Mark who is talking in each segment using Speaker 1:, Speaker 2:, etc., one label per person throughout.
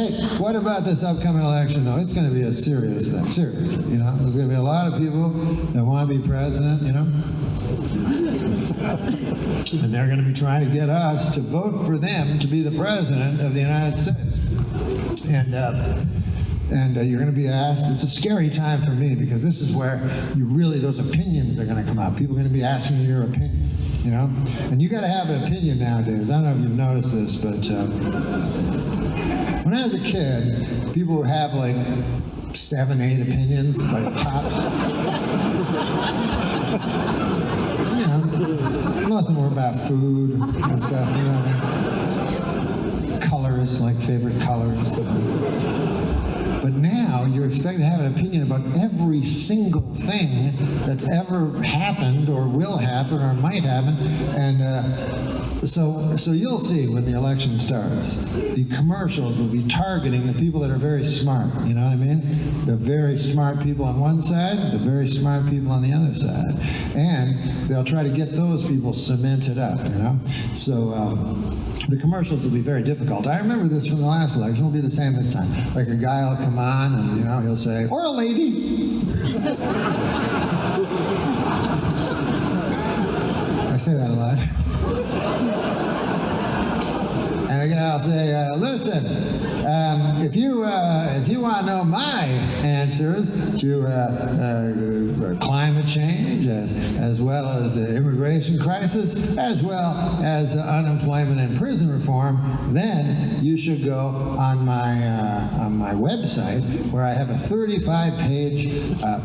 Speaker 1: Hey, what about this upcoming election, though? It's going to be a serious thing. Seriously, you know? There's going to be a lot of people that want to be president, you know? And they're going to be trying to get us to vote for them to be the president of the United States. And you're going to be asked, it's a scary time for me because this is where those opinions are going to come out. People are going to be asking you your opinion, you know? And you got to have an opinion nowadays. I don't know if you've noticed this, but when I was a kid, people would have like 7, 8 opinions, like tops. You know, most of them were about food and stuff, you know what I mean? Colors, like favorite colors. But now you're expected to have an opinion about every single thing that's ever happened or will happen or might happen. And so you'll see when the election starts, the commercials will be targeting the people that are very smart, you know what I mean? The very smart people on one side, the very smart people on the other side. And they'll try to get those people cemented up, you know? So the commercials will be very difficult. I remember this from the last election. It'll be the same this time. Like a guy will come on and, you know, he'll say, or a lady. I say that a lot. And a guy will say, listen, if you want to know my answers to climate change, as well as the immigration crisis, as well as unemployment and prison reform, then you should go on my website where I have a 35-page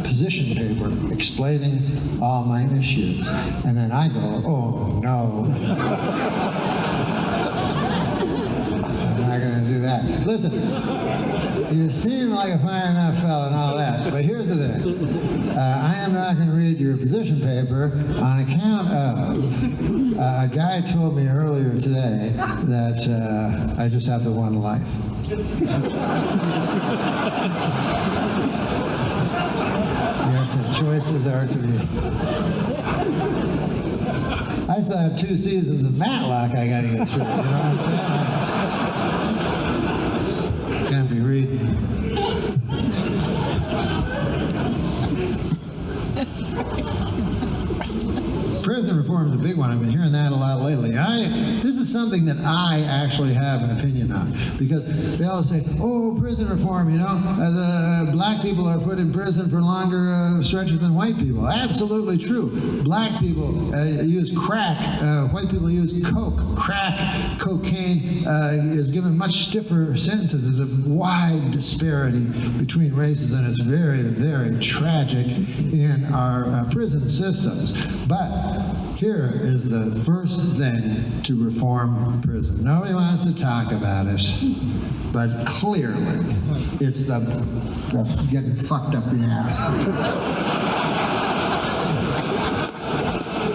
Speaker 1: position paper explaining all my issues. And then I go, oh no. Going to do that. Listen, you seem like a fine enough fella and all that, but here's the thing. I am not going to read your position paper on account of a guy told me earlier today that I just have the one life. Choices are to be. I still have 2 seasons of Matlock I got to get through, you know what I'm saying? Can't be reading. Prison reform is a big one. I've been hearing that a lot lately. This is something that I actually have an opinion on, because they always say, oh, prison reform, you know, the black people are put in prison for longer stretches than white people. Absolutely true. Black people use crack, white people use coke. Crack, cocaine is given much stiffer sentences. There's a wide disparity between races, and it's very, very tragic in our prison systems. But here is the first thing to reform prison. Nobody wants to talk about it, but clearly it's the getting fucked up the ass.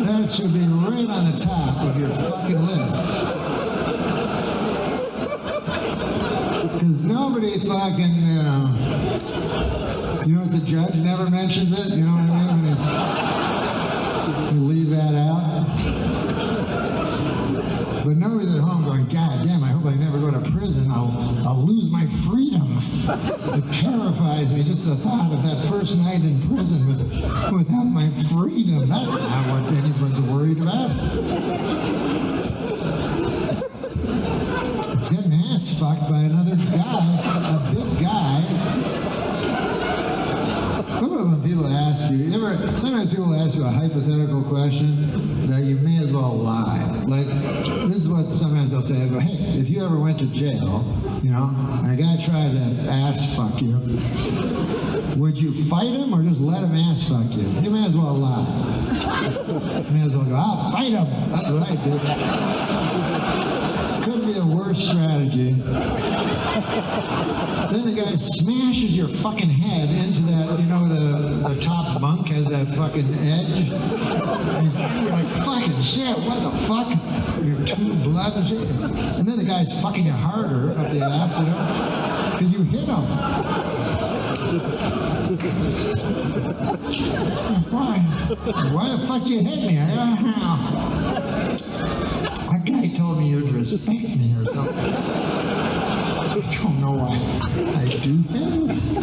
Speaker 1: That should be right on the top of your fucking list. Because nobody fucking, you know, the judge never mentions it, you know what I mean? When it's, you leave that out. But nobody's at home going, God damn, I hope I never go to prison. I'll lose my freedom. It terrifies me, just the thought of that first night in prison without my freedom. That's not what anybody's worried about. It's getting ass fucked by another guy, a big guy. When people ask you, sometimes people ask you a hypothetical question that you may as well lie. Like, this is what sometimes they'll say. I go, hey, if you ever went to jail, you know, and a guy tried to ass fuck you, would you fight him or just let him ass fuck you? You may as well lie. You may as well go, I'll fight him. That's what I do. Couldn't be a worse strategy. Then the guy smashes your fucking head into that, you know, the top bunk has that fucking edge. And you're like, fucking shit, what the fuck? You're too blood and shit. And then the guy's fucking you harder up the ass, you know, because you hit him. Why the fuck you hit me? That guy told me you'd respect me or something. don't know why I do things.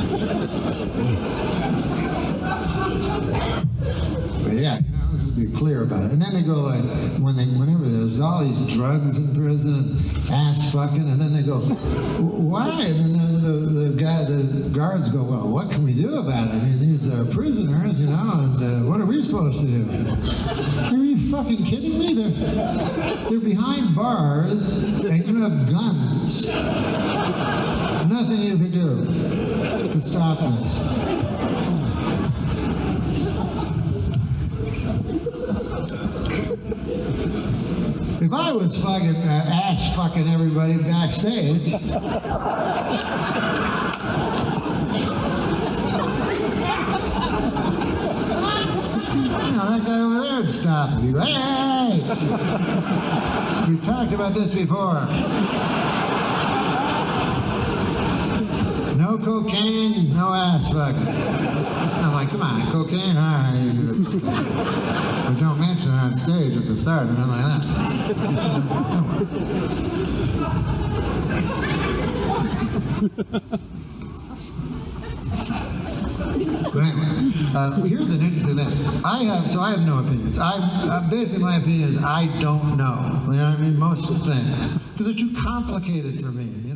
Speaker 1: But yeah, let's just be clear about it. And then they go like, whenever there's all these drugs in prison, ass fucking, and then they go, why? And then the guards go, well, what can we do about it? I mean, these are prisoners, and what are we supposed to do? Are you fucking kidding me? They're behind bars, and you have guns. Nothing you can do to stop this. If I was fucking ass fucking everybody backstage, that guy over there would stop and he'd go, hey! We've talked about this before. No cocaine, no ass fucking. I'm like, come on, cocaine? All right. But don't mention it on stage at the start or nothing like that. But anyways, here's an interesting thing. I have no opinions. Basically my opinion is I don't know. You know what I mean? Most things. Because they're too complicated for me.